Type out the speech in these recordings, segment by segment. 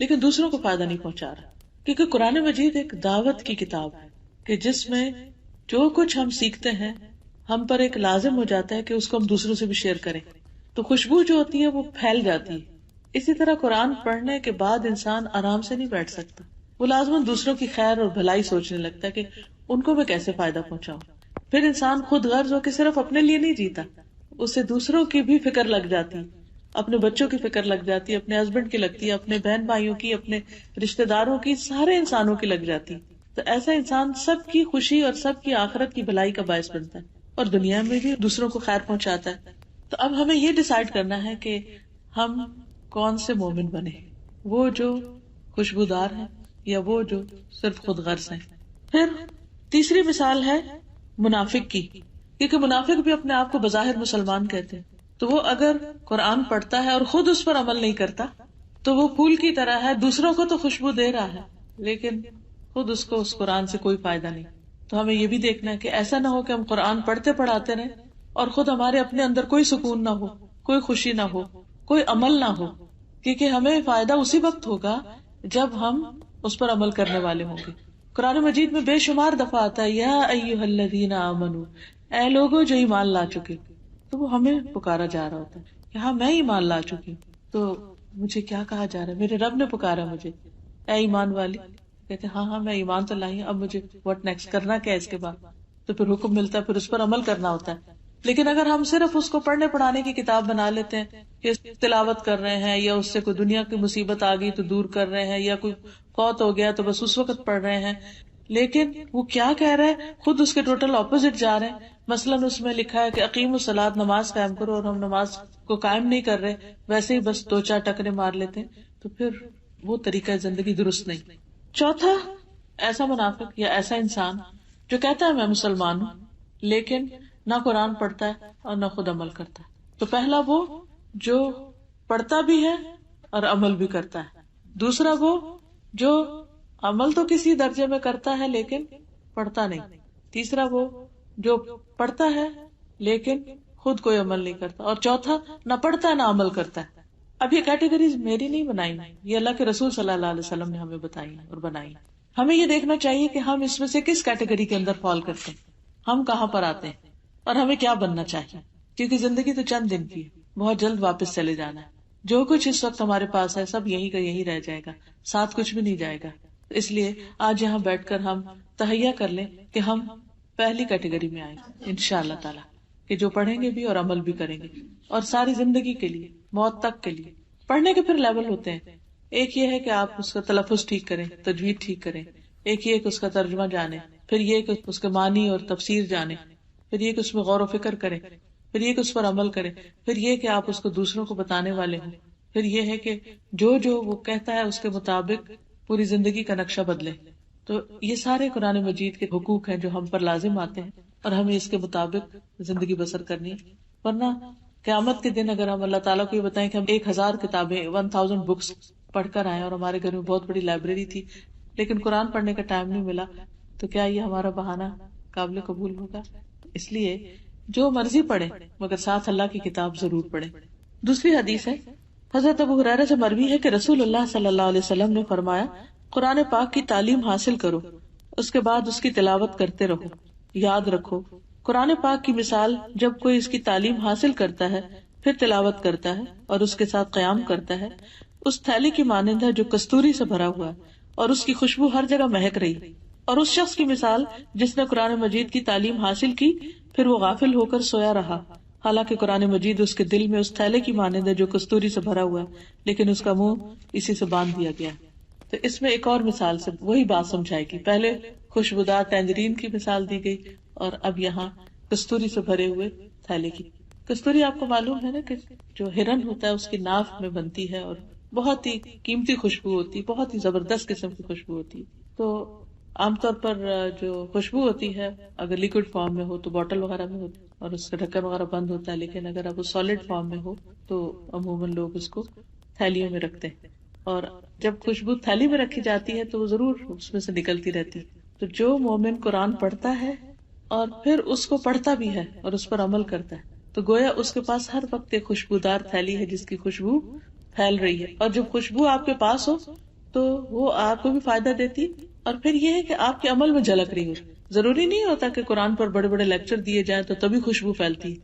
لیکن دوسروں کو فائدہ نہیں پہنچا رہا. کیونکہ قرآن مجید ایک دعوت کی کتاب ہے کہ جس میں جو کچھ ہم سیکھتے ہیں ہم پر ایک لازم ہو جاتا ہے کہ اس کو ہم دوسروں سے بھی شیئر کریں. تو خوشبو جو ہوتی ہے وہ پھیل جاتی ہے. اسی طرح قرآن پڑھنے کے بعد انسان آرام سے نہیں بیٹھ سکتا, وہ لازماً دوسروں کی خیر اور بھلائی سوچنے لگتا ہے کہ ان کو میں کیسے فائدہ پہنچاؤں. پھر انسان خود غرض ہو کے صرف اپنے لیے نہیں جیتا, اسے دوسروں کی بھی فکر لگ جاتی, اپنے بچوں کی فکر لگ جاتی, اپنے ہسبینڈ کی لگتی ہے, اپنے بہن بھائیوں کی, اپنے رشتے داروں کی, سارے انسانوں کی لگ جاتی. تو ایسا انسان سب کی خوشی اور سب کی آخرت کی بھلائی کا باعث بنتا ہے اور دنیا میں بھی دوسروں کو خیر پہنچاتا ہے. تو اب ہمیں یہ ڈیسائیڈ کرنا ہے کہ ہم کون سے مومن بنے, وہ جو خوشبودار ہیں یا وہ جو صرف خود غرض ہیں. پھر تیسری مثال ہے منافق کی, کیونکہ منافق بھی اپنے آپ کو بظاہر مسلمان کہتے ہیں. تو وہ اگر قرآن پڑھتا ہے اور خود اس پر عمل نہیں کرتا تو وہ پھول کی طرح ہے, دوسروں کو تو خوشبو دے رہا ہے لیکن خود اس کو اس قرآن سے کوئی فائدہ نہیں. تو ہمیں یہ بھی دیکھنا ہے کہ ایسا نہ ہو کہ ہم قرآن پڑھتے پڑھاتے رہیں اور خود ہمارے اپنے اندر کوئی سکون نہ ہو, کوئی خوشی نہ ہو, کوئی عمل نہ ہو. کیونکہ ہمیں فائدہ اسی وقت ہوگا جب ہم اس پر عمل کرنے والے ہوں گے. قرآن مجید میں بے شمار دفعہ آتا ہے یا ایھا الذین آمنوا, اے لوگو جو ایمان لا چکے. تو وہ ہمیں پکارا جا رہا ہوتا ہے کہ ہاں میں ایمان لا چکی ہوں, تو مجھے کیا کہا جا رہا ہے, میرے رب نے پکارا مجھے, اے ایمان والی. کہتے ہاں ہاں میں ایمان تو لائی ہوں, اب مجھے واٹ نیکسٹ کرنا کیا ہے اس کے بعد. تو پھر حکم ملتا ہے, پھر اس پر عمل کرنا ہوتا ہے. لیکن اگر ہم صرف اس کو پڑھنے پڑھانے کی کتاب بنا لیتے ہیں کہ تلاوت کر رہے ہیں, یا اس سے کوئی دنیا کی مصیبت آ گئی تو دور کر رہے ہیں, یا کوئی فوت ہو گیا تو بس اس وقت پڑھ رہے ہیں, لیکن وہ کیا کہہ رہے ہیں خود اس کے ٹوٹل اپوزٹ جا رہے ہیں. مثلاً اس میں لکھا ہے کہ اقیم الصلاۃ, نماز قائم کرو, اور ہم نماز کو قائم نہیں کر رہے, ویسے ہی بس 2-4 ٹکرے مار لیتے ہیں. تو پھر وہ طریقہ زندگی درست نہیں. چوتھا, ایسا منافق یا ایسا انسان جو کہتا ہے میں مسلمان ہوں لیکن نہ قرآن پڑھتا ہے اور نہ خود عمل کرتا ہے. تو پہلا وہ جو پڑھتا بھی ہے اور عمل بھی کرتا ہے. دوسرا وہ جو عمل تو کسی درجے میں کرتا ہے لیکن پڑھتا نہیں. تیسرا وہ جو پڑھتا ہے لیکن خود کوئی عمل نہیں کرتا. اور چوتھا نہ پڑھتا ہے نہ عمل کرتا ہے. اب یہ کیٹیگریز میری نہیں بنائی, یہ اللہ کے رسول صلی اللہ علیہ وسلم نے ہمیں بتائی اور بنائی. ہمیں یہ دیکھنا چاہیے کہ ہم اس میں سے کس کیٹیگری کے اندر فال کرتے ہیں, ہم کہاں پر آتے ہیں اور ہمیں کیا بننا چاہیے. کیونکہ زندگی تو چند دن کی ہے, بہت جلد واپس چلے جانا ہے. جو کچھ اس وقت ہمارے پاس ہے سب یہی کا یہی رہ جائے گا, ساتھ کچھ بھی نہیں جائے گا. اس لیے آج یہاں بیٹھ کر ہم تہیہ کر لیں کہ ہم پہلی کیٹیگری میں آئیں انشاءاللہ تعالی, کہ جو پڑھیں گے بھی اور عمل بھی کریں گے, اور ساری زندگی کے لیے, موت تک کے لیے. پڑھنے کے پھر لیول ہوتے ہیں. ایک یہ ہے کہ آپ اس کا تلفظ ٹھیک کریں, تجوید ٹھیک کریں. ایک یہ کہ اس کا ترجمہ جانیں, پھر یہ کہ اس کے معنی اور تفسیر جانیں, پھر یہ کہ اس میں غور و فکر کریں, پھر یہ کہ اس پر عمل کریں, پھر یہ کہ آپ اس کو دوسروں کو بتانے والے ہوں, پھر یہ ہے کہ جو وہ کہتا ہے اس کے مطابق پوری زندگی کا نقشہ بدلے. تو یہ سارے قرآن مجید کے حقوق ہیں جو ہم پر لازم آتے ہیں اور ہمیں اس کے مطابق زندگی بسر کرنی ہے. ورنہ قیامت کے دن اگر ہم اللہ تعالیٰ کو یہ بتائیں کہ ہم 1000 کتابیں 1000 بکس پڑھ کر آئے اور ہمارے گھر میں بہت بڑی لائبریری تھی لیکن قرآن پڑھنے کا ٹائم نہیں ملا, تو کیا یہ ہمارا بہانہ قابل قبول ہوگا؟ اس لیے جو مرضی پڑھیں مگر ساتھ اللہ کی کتاب ضرور پڑھیں. دوسری حدیث ہے حضرت ابو ہریرہ سے مروی ہے کہ رسول اللہ صلی اللہ علیہ وسلم نے فرمایا, قرآن پاک کی تعلیم حاصل کرو, اس کے بعد اس کی تلاوت کرتے رہو. یاد رکھو قرآن پاک کی مثال جب کوئی اس کی تعلیم حاصل کرتا ہے پھر تلاوت کرتا ہے اور اس کے ساتھ قیام کرتا ہے, اس تھیلی کی مانند ہے جو کستوری سے بھرا ہوا ہے اور اس کی خوشبو ہر جگہ مہک رہی. اور اس شخص کی مثال جس نے قرآن مجید کی تعلیم حاصل کی پھر وہ غافل ہو کر سویا رہا, حالانکہ قرآن مجید اس کے دل میں اس تھیلے کی مانند ہے جو کستوری سے بھرا ہوا ہے لیکن اس کا منہ اسی سے باندھ دیا گیا. تو اس میں ایک اور مثال سے وہی بات سمجھائے گی. پہلے خوشبودار ٹینجرین کی مثال دی گئی اور اب یہاں کستوری سے بھرے ہوئے تھیلے کی. کستوری آپ کو معلوم ہے نا کہ جو ہرن ہوتا ہے اس کی ناف میں بنتی ہے اور بہت ہی قیمتی خوشبو ہوتی ہے, بہت ہی زبردست قسم کی خوشبو ہوتی ہے. تو عام طور پر جو خوشبو ہوتی ہے اگر لیکوڈ فارم میں ہو تو بوٹل وغیرہ میں ہوتی ہے اور اس کا ڈھکن وغیرہ بند ہوتا ہے, لیکن اگر اب وہ سالڈ فارم میں ہو تو عموماً لوگ اس کو تھیلیوں میں رکھتے ہیں. اور جب خوشبو تھیلی میں رکھی جاتی ہے تو وہ ضرور اس میں سے نکلتی رہتی. تو جو مومن قرآن پڑھتا ہے اور پھر اس کو پڑھتا بھی ہے اور اس پر عمل کرتا ہے تو گویا اس کے پاس ہر وقت ایک خوشبودار تھیلی ہے جس کی خوشبو پھیل رہی ہے. اور جب خوشبو آپ کے پاس ہو تو وہ آپ کو بھی فائدہ دیتی. اور پھر یہ ہے کہ آپ کے عمل میں جھلک رہی ہو. ضروری نہیں ہوتا کہ قرآن پر بڑے بڑے لیکچر دیے جائیں تو تبھی خوشبو پھیلتی.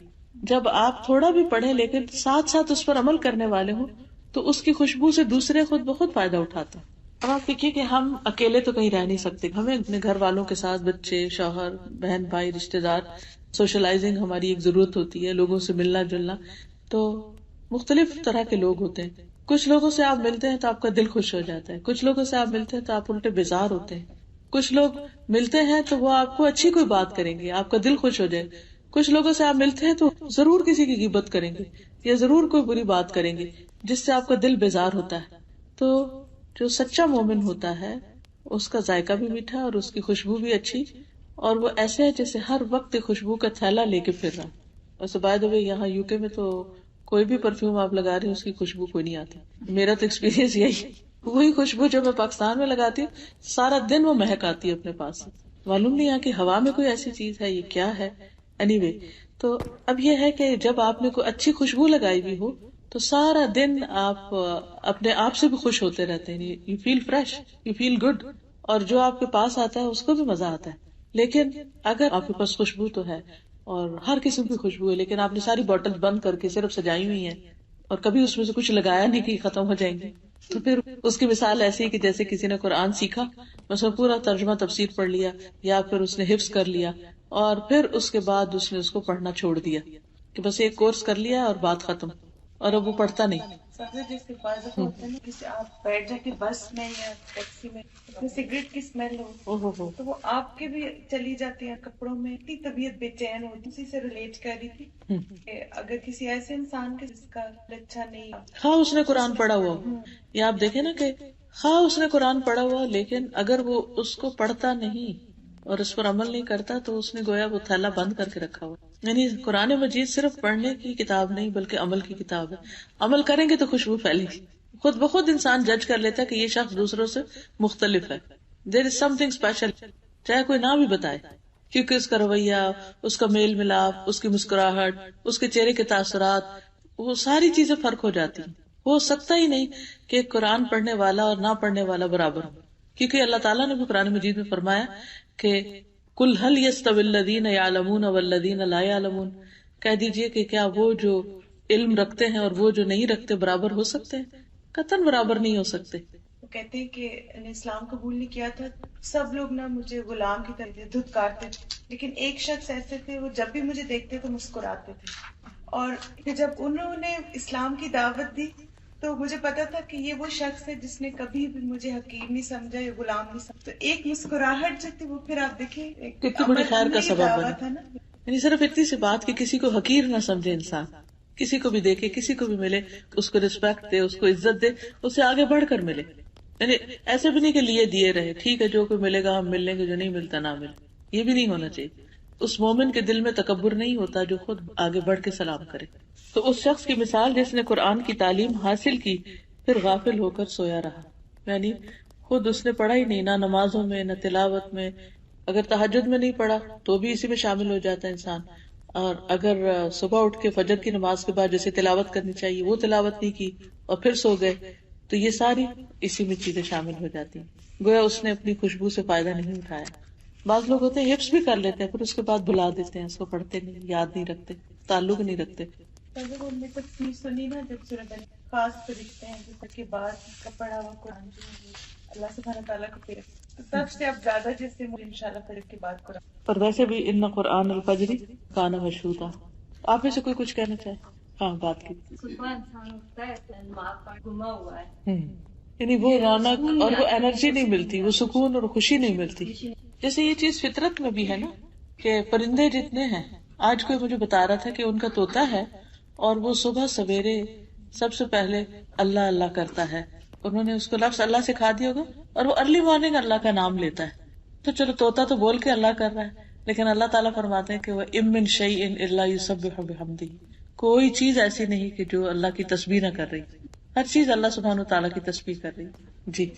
جب آپ تھوڑا بھی پڑھیں لیکن ساتھ ساتھ اس پر عمل کرنے والے ہوں تو اس کی خوشبو سے دوسرے خود بہت فائدہ اٹھاتے ہیں. اب آپ دیکھیے کہ ہم اکیلے تو کہیں رہ نہیں سکتے, ہمیں اپنے گھر والوں کے ساتھ, بچے, شوہر, بہن بھائی, رشتے دار, سوشلائزنگ ہماری ایک ضرورت ہوتی ہے, لوگوں سے ملنا جلنا. تو مختلف طرح کے لوگ ہوتے ہیں. کچھ لوگوں سے آپ ملتے ہیں تو آپ کا دل خوش ہو جاتا ہے, کچھ لوگوں سے آپ ملتے ہیں تو آپ الٹے بیزار ہوتے ہیں. کچھ لوگ ملتے ہیں تو وہ آپ کو اچھی کوئی بات کریں گے, آپ کا دل خوش ہو جائے. کچھ لوگوں سے آپ ملتے ہیں تو ضرور کسی کی غیبت کریں گے یا ضرور کوئی بری بات کریں گے جس سے آپ کا دل بیزار ہوتا ہے. تو جو سچا مومن ہوتا ہے اس کا ذائقہ بھی میٹھا اور اس کی خوشبو بھی اچھی, اور وہ ایسے ہے جیسے ہر وقت خوشبو کا تھیلا لے کے پھر رہا. ویسے بائی دی وے یہاں یو کے میں تو کوئی بھی پرفیوم آپ لگا رہے ہیں اس کی خوشبو کوئی نہیں آتی. میرا تو ایکسپیرینس یہی, وہی خوشبو جو میں پاکستان میں لگاتی ہوں سارا دن وہ مہک آتی ہے اپنے پاس. معلوم نہیں کہ ہوا میں کوئی ایسی چیز ہے, یہ کیا ہے. اینی وے, تو اب یہ ہے کہ جب آپ نے کوئی اچھی خوشبو لگائی ہوئی ہو تو سارا دن آپ اپنے آپ سے بھی خوش ہوتے رہتے ہیں. You feel fresh, you feel good, اور جو آپ کے پاس آتا ہے اس کو بھی مزہ آتا ہے. لیکن اگر آپ کے پاس خوشبو تو ہے اور ہر قسم کی خوشبو ہے لیکن آپ نے ساری بوٹل بند کر کے صرف سجائی ہوئی ہیں اور کبھی اس میں سے کچھ لگایا نہیں کہ ختم ہو جائیں گے, تو پھر اس کی مثال ایسی ہے کہ جیسے کسی نے قرآن سیکھا, بس وہ پورا ترجمہ تفسیر پڑھ لیا یا پھر اس نے حفظ کر لیا اور پھر اس کے بعد اس نے اس کو پڑھنا چھوڑ دیا کہ بس ایک کورس کر لیا اور بات ختم, اور اب وہ پڑھتا نہیں. جیسے بعض دفعہ ہوتا ہے نا, جیسے آپ بیٹھ جا کے بس میں یا ٹیکسی میں سگریٹ کی اسمیل ہو تو وہ آپ کے بھی چلی جاتی ہے کپڑوں میں, اتنی طبیعت بے چین ہوتی. اسی سے ریلیٹ کر رہی تھی کہ اگر کسی ایسے انسان کے جس کا اچھا نہیں, ہاں اس نے قرآن پڑھا ہوا, یا آپ دیکھیں نا کہ ہاں اس نے قرآن پڑھا ہوا لیکن اگر وہ اس کو پڑھتا نہیں اور اس پر عمل نہیں کرتا تو اس نے گویا وہ تھیلا بند کر کے رکھا ہوا. یعنی قرآن مجید صرف پڑھنے کی کتاب نہیں بلکہ عمل کی کتاب ہے. عمل کریں گے تو خوشبو پھیلے گی. خود بخود انسان جج کر لیتا ہے کہ یہ شخص دوسروں سے مختلف ہے. دیر از سم تھنگ اسپیشل, چاہے کوئی نہ بھی بتائے, کیونکہ اس کا رویہ, اس کا میل ملاپ, اس کی مسکراہٹ, اس کے چہرے کے تاثرات, وہ ساری چیزیں فرق ہو جاتی ہیں. ہو سکتا ہی نہیں کہ قرآن پڑھنے والا اور نہ پڑھنے والا برابر ہو, کیونکہ اللہ تعالیٰ نے بھی قرآن مجید میں فرمایا کہ قل هل يستوي الذين يعلمون والذين لا يعلمون, کہہ دیجئے کہ کیا وہ جو علم رکھتے ہیں اور وہ جو نہیں رکھتے برابر ہو سکتے ہیں؟ قطعاً برابر نہیں ہو سکتے. وہ کہتے ہیں کہ اسلام قبول نہیں کیا تھا, سب لوگ نا مجھے غلام کی طرح دھتکارتے تھے, لیکن ایک شخص ایسے تھے وہ جب بھی مجھے دیکھتے تو مسکراتے تھے. اور جب انہوں نے اسلام کی دعوت دی تو مجھے پتا تھا کہ یہ وہ شخص ہے جس نے کبھی بھی مجھے حقیر نہیں سمجھا یا غلام نہیں سمجھا. تو ایک مسکراہٹ جو تھی وہ پھر آپ دیکھیں کتنی بڑی خیر کا سبب بنا. یعنی صرف اتنی سی بات کہ کسی کو حقیر نہ سمجھے انسان, کسی کو بھی دیکھے, کسی کو بھی ملے, اس کو رسپیکٹ دے, اس کو عزت دے, اس سے آگے بڑھ کر ملے. یعنی ایسے بھی نہیں کہ لیے دیے رہے, ٹھیک ہے جو کوئی ملے گا ہم مل لیں گے, جو نہیں ملتا نہ ملے, یہ بھی نہیں ہونا چاہیے. اس مومن کے دل میں تکبر نہیں ہوتا جو خود آگے بڑھ کے سلام کرے. تو اس شخص کی مثال جس نے قرآن کی تعلیم حاصل کی پھر غافل ہو کر سویا رہا, یعنی خود اس نے پڑھا ہی نہیں, نہ نمازوں میں نہ تلاوت میں. اگر تہجد میں نہیں پڑھا تو بھی اسی میں شامل ہو جاتا ہے انسان, اور اگر صبح اٹھ کے فجر کی نماز کے بعد جیسے تلاوت کرنی چاہیے وہ تلاوت نہیں کی اور پھر سو گئے تو یہ ساری اسی میں چیزیں شامل ہو جاتی ہیں. گویا اس نے اپنی خوشبو سے فائدہ نہیں اٹھایا. بعض لوگ ہوتے ہیں حفظ بھی کر لیتے ہیں پھر اس کے بعد بھلا دیتے ہیں, اس کو پڑھتے نہیں, یاد نہیں رکھتے, تعلق نہیں رکھتے. تفسیر سنی نا جب سورۃ خاص طریقے ہیں جس کے بعد کا پڑھا ہوا قرآن اللہ سبحانہ تعالیٰ کو پھر تب سے اب زیادہ جیسے مجھے انشاءاللہ پھر کے بعد قرآن. پر ویسے بھی ان قرآن الفجر کان مشہودا. آپ میں سے کوئی کچھ کہنا چاہے؟ ہاں بات کی. یعنی وہ رونق اور وہ انرجی نہیں ملتی, وہ سکون اور خوشی نہیں ملتی. جیسے یہ چیز فطرت میں بھی ہے نا کہ پرندے جتنے ہیں, آج کوئی مجھے بتا رہا تھا کہ ان کا طوطا ہے اور وہ صبح سویرے سب سے پہلے اللہ اللہ کرتا ہے. انہوں نے اس کو لفظ اللہ سکھا دیا ہوگا اور وہ ارلی مارننگ اللہ کا نام لیتا ہے. تو چلو طوطا تو بول کے اللہ کر رہا ہے, لیکن اللہ تعالیٰ فرماتے ہیں کہ وہ من شیء الا یسبح بحمدہ, کوئی چیز ایسی نہیں کہ جو اللہ کی تسبیح نہ کر رہی, ہر چیز اللہ سبحانہ تعالیٰ کی تسبیح کر رہی. جی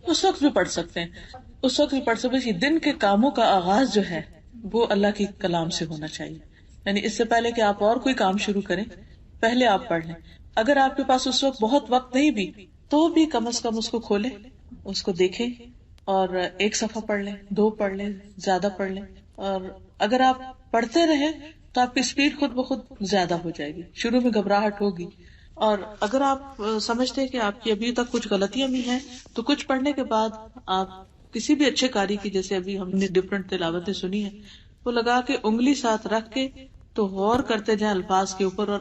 اس وقت بھی پڑھ سکتے ہیں, اس وقت بھی پڑھ سکتے ہیں. دن کے کاموں کا آغاز جو ہے وہ اللہ کی کلام سے ہونا چاہیے. یعنی اس سے پہلے کہ آپ اور کوئی کام شروع کریں پہلے آپ پڑھ لیں. اگر آپ کے پاس اس وقت بہت وقت نہیں بھی تو بھی کم از کم اس کو کھولیں اس کو دیکھیں اور ایک صفحہ پڑھ لیں, 2 پڑھ لیں, زیادہ پڑھ لیں, اور اگر آپ پڑھتے رہیں تو آپ کی اسپیڈ خود بخود زیادہ ہو جائے گی. شروع میں گھبراہٹ ہوگی, اور اگر آپ سمجھتے ہیں کہ آپ کی ابھی تک کچھ غلطیاں بھی ہیں تو کچھ پڑھنے کے بعد آپ کسی بھی اچھے قاری کی, جیسے ابھی ہم نے ڈفرینٹ تلاوتیں سنی ہیں, وہ لگا کے انگلی ساتھ رکھ کے تو غور کرتے جائیں الفاظ کے اوپر, اور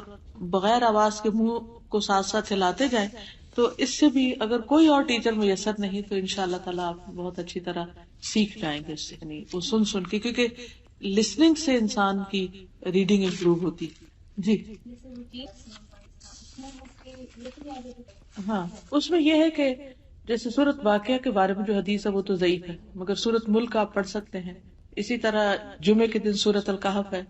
بغیر آواز کے منہ کو ساتھ ساتھ ہلاتے جائیں. تو اس سے بھی اگر کوئی اور ٹیچر میسر نہیں تو انشاءاللہ تعالیٰ آپ بہت اچھی طرح سیکھ جائیں گے اس سے, یعنی وہ سن کے, کیونکہ لسننگ سے انسان کی ریڈنگ امپروو ہوتی. جی ہاں, اس میں یہ ہے کہ جیسے سورت واقعہ کے بارے میں جو حدیث ہے وہ تو ضعیف ہے, مگر سورت ملک آپ پڑھ سکتے ہیں. اسی طرح جمعے کے دن سورت الکہف ہے.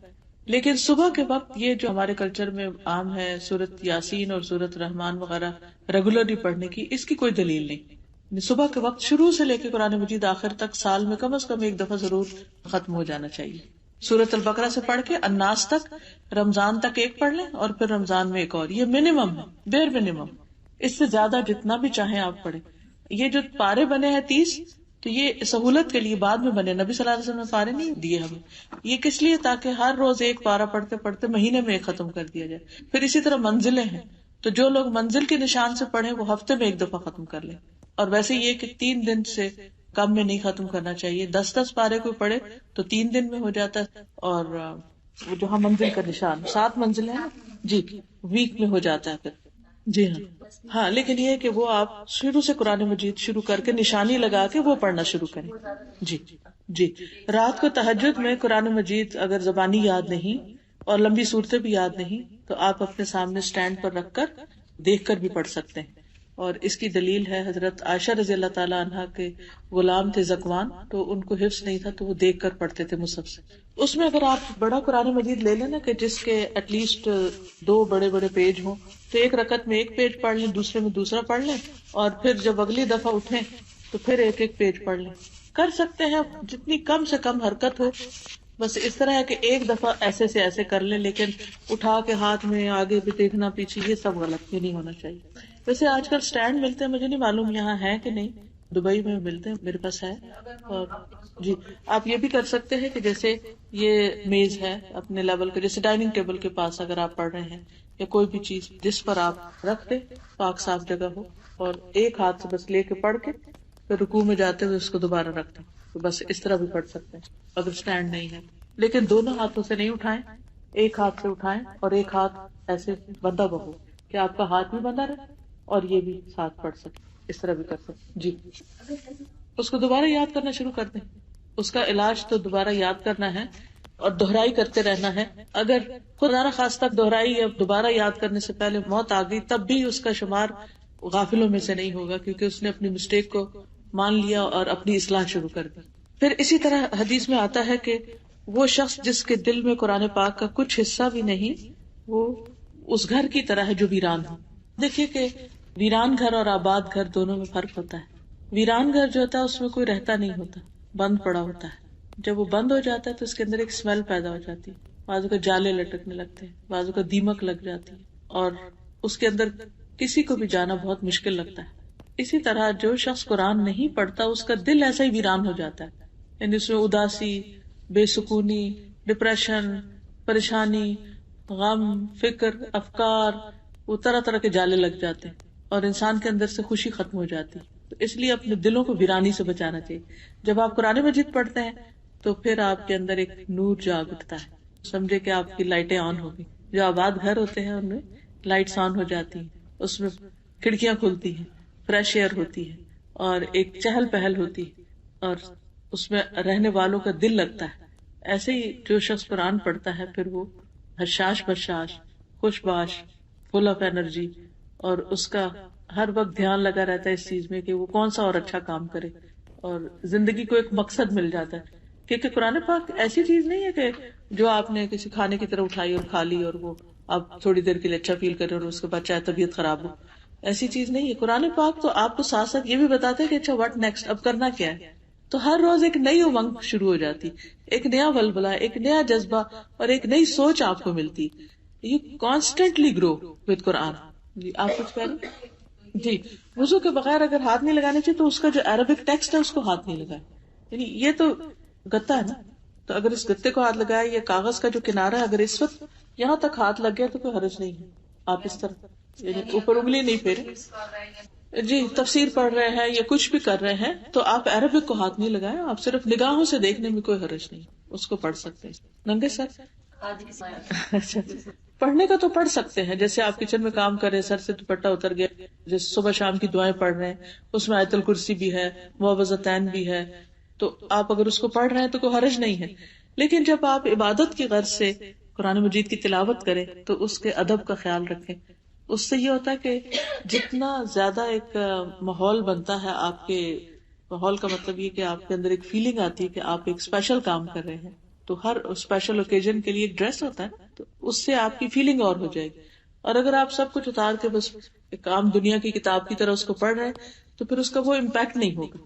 لیکن صبح کے وقت یہ جو ہمارے کلچر میں عام ہے سورت یاسین اور سورت رحمان وغیرہ ریگولرلی پڑھنے کی, اس کی کوئی دلیل نہیں. صبح کے وقت شروع سے لے کے قرآن مجید آخر تک سال میں کم از کم ایک دفعہ ضرور ختم ہو جانا چاہیے. سورت البقرہ سے پڑھ کے الناس تک, رمضان تک ایک پڑھ لیں اور پھر رمضان میں ایک اور. یہ منیمم ہے, بیر منیمم. اس سے زیادہ جتنا بھی چاہیں آپ پڑھیں. یہ جو پارے بنے ہیں 30, تو یہ سہولت کے لیے بعد میں بنے. نبی صلی اللہ علیہ وسلم نے پارے نہیں دیے ہمیں, یہ کس لیے تاکہ ہر روز ایک پارا پڑھتے پڑھتے مہینے میں ایک ختم کر دیا جائے. پھر اسی طرح منزلیں ہیں, تو جو لوگ منزل کے نشان سے پڑھیں وہ ہفتے میں ایک دفعہ ختم کر لیں. اور ویسے یہ کہ 3 دن سے کم میں نہیں ختم کرنا چاہیے. 10 پارے کو پڑھے تو 3 دن میں ہو جاتا ہے, اور وہ جو ہم منزل کا نشان 7 منزل ہے جی, ویک میں ہو جاتا ہے پھر. جی ہاں, لیکن یہ کہ وہ آپ شروع سے قرآن مجید شروع کر کے نشانی لگا کے وہ پڑھنا شروع کریں. جی رات کو تہجد میں قرآن مجید اگر زبانی یاد نہیں اور لمبی صورتیں بھی یاد نہیں تو آپ اپنے سامنے سٹینڈ پر رکھ کر دیکھ کر بھی پڑھ سکتے ہیں. اور اس کی دلیل ہے حضرت عائشہ رضی اللہ تعالیٰ عنہا کے غلام تھے زکوان, تو ان کو حفظ نہیں تھا تو وہ دیکھ کر پڑھتے تھے مصحف سے. اس میں اگر آپ بڑا قرآن مجید لے لیں نا کہ جس کے ایٹ لیسٹ 2 بڑے بڑے پیج ہوں, تو ایک رکعت میں ایک پیج پڑھ لیں, دوسرے میں دوسرا پڑھ لیں, اور پھر جب اگلی دفعہ اٹھیں تو پھر ایک پیج پڑھ لیں. کر سکتے ہیں جتنی کم سے کم حرکت ہو. بس اس طرح ہے کہ ایک دفعہ ایسے سے ایسے کر لیں, لیکن اٹھا کے ہاتھ میں آگے بھی دیکھنا پیچھے, یہ سب غلط, یہ نہیں ہونا چاہیے. ویسے آج کل سٹینڈ ملتے ہیں, مجھے نہیں معلوم یہاں ہے کہ نہیں, دبئی میں ملتے ہیں, میرے پاس ہے. اور جی آپ یہ بھی کر سکتے ہیں کہ جیسے یہ میز ہے اپنے لیول کے, جیسے ڈائننگ ٹیبل کے پاس اگر آپ پڑھ رہے ہیں یا کوئی بھی چیز جس پر آپ رکھ دیں, پاک صاف جگہ ہو, اور ایک ہاتھ سے بس لے کے پڑھ کے پھر رکوع میں جاتے ہوئے اس کو دوبارہ رکھ دیں, تو بس اس طرح بھی پڑھ سکتے ہیں اگر سٹینڈ نہیں ہے. لیکن دونوں ہاتھوں سے نہیں اٹھائیں, ایک ہاتھ سے اٹھائیں اور ایک ہاتھ ایسے بندہ بہو کہ آپ کا ہاتھ بھی بندہ رہے اور یہ بھی ساتھ پڑھ سکے, اس طرح بھی کر سکتے. جی اس کو دوبارہ یاد کرنا شروع کر دیں. اس کا علاج تو دوبارہ یاد کرنا ہے اور دہرائی کرتے رہنا ہے. اگر خدا نہ خواستہ دہرائی یا دوبارہ یاد کرنے سے پہلے موت آ گئی تب بھی اس کا شمار غافلوں میں سے نہیں ہوگا, کیونکہ اس نے اپنی مسٹیک کو مان لیا اور اپنی اصلاح شروع کر دی. پھر اسی طرح حدیث میں آتا ہے کہ وہ شخص جس کے دل میں قرآن پاک کا کچھ حصہ بھی نہیں, وہ اس گھر کی طرح ہے جو ویران ہو. دیکھیے کہ ویران گھر اور آباد گھر دونوں میں فرق ہوتا ہے. ویران گھر جو ہوتا ہے اس میں کوئی رہتا نہیں ہوتا, بند پڑا ہوتا ہے. جب وہ بند ہو جاتا ہے تو اس کے اندر ایک اسمیل پیدا ہو جاتی ہے, بازو کا جالے لٹکنے لگتے ہیں, بازو کا دیمک لگ جاتی ہے, اور اس کے اندر کسی کو بھی جانا بہت مشکل لگتا ہے. اسی طرح جو شخص قرآن نہیں پڑھتا اس کا دل ایسا ہی ویران ہو جاتا ہے, یعنی اس میں اداسی, بے سکونی, ڈپریشن, پریشانی, غم, فکر, افکار, وہ طرح طرح کے جالے لگ جاتے ہیں اور انسان کے اندر سے خوشی ختم ہو جاتی. تو اس لیے اپنے دلوں کو ویرانی سے بچانا چاہیے. جب آپ قرآن مجید پڑھتے ہیں تو پھر آپ کے اندر ایک نور جاگ اٹھتا ہے, سمجھے کہ آپ کی لائٹیں آن ہوگی. جو آباد گھر ہوتے ہیں ان میں لائٹس آن ہو جاتی ہیں, اس میں کھڑکیاں کھلتی ہیں, فریش ایئر ہوتی ہے اور ایک چہل پہل ہوتی ہے اور اس میں رہنے والوں کا دل لگتا ہے. ایسے ہی جو شخص قرآن پڑھتا ہے پھر وہ حشاش بشاش, خوش باش, فل آف انرجی, اور اس کا ہر وقت دھیان لگا رہتا ہے اس چیز میں کہ وہ کون سا اور اچھا کام کرے, اور زندگی کو ایک مقصد مل جاتا ہے. کیونکہ قرآن پاک ایسی چیز نہیں ہے کہ جو آپ نے کسی کھانے کی طرح اٹھائی اور کھا لی اور وہ آپ تھوڑی دیر کے لیے اچھا فیل کریں اور اس کے بعد چاہے طبیعت خراب ہو. ایسی چیز نہیں ہے. قرآن پاک تو آپ کو ساتھ ساتھ یہ بھی بتاتے ہیں کہ اچھا واٹ نیکسٹ, اب کرنا کیا ہے. تو ہر روز ایک نئی امنگ شروع ہو جاتی, ایک نیا ولولہ, ایک نیا جذبہ اور ایک نئی سوچ آپ کو ملتی. یو کانسٹینٹلی گرو وتھ قرآن. جی آپ کچھ کہہ رہے جی وضو کے بغیر اگر ہاتھ نہیں لگانے چاہیے تو اس کا جو عربک ٹیکسٹ ہے اس کو ہاتھ نہیں لگائے. یعنی یہ تو گتا ہے نا، تو اگر اس گتے کو ہاتھ لگائے یا کاغذ کا جو کنارہ ہے اگر اس وقت یہاں تک ہاتھ لگ گیا تو کوئی حرج نہیں ہے. آپ اس طرح یعنی اوپر انگلی نہیں پھیرے. جی تفسیر پڑھ رہے ہیں یا کچھ بھی کر رہے ہیں تو آپ عربک کو ہاتھ نہیں لگائیں، آپ صرف نگاہوں سے دیکھنے میں کوئی حرج نہیں، اس کو پڑھ سکتے ہیں. ننگے سر اچھا پڑھنے کا تو پڑھ سکتے ہیں، جیسے آپ کچن میں کام کر رہے ہیں، سر سے دوپٹہ اتر گیا، جیسے صبح شام کی دعائیں پڑھ رہے ہیں اس میں آیت الکرسی بھی ہے، معوذتین بھی ہے، تو آپ اگر اس کو پڑھ رہے ہیں تو کوئی حرج نہیں ہے. لیکن جب آپ عبادت کی غرض سے قرآن مجید کی تلاوت کریں تو اس کے ادب کا خیال رکھیں. اس سے یہ ہوتا ہے کہ جتنا زیادہ ایک ماحول بنتا ہے، آپ کے ماحول کا مطلب یہ کہ آپ کے اندر ایک فیلنگ آتی ہے کہ آپ ایک اسپیشل کام کر رہے ہیں، تو ہر اسپیشل اوکیزن کے لیے ایک ڈریس ہوتا ہے، تو اس سے آپ کی فیلنگ اور ہو جائے گی. اور اگر آپ سب کچھ اتار کے بس ایک عام دنیا کی کتاب کی طرح اس کو پڑھ رہے ہیں تو پھر اس کا وہ امپیکٹ نہیں ہوگا.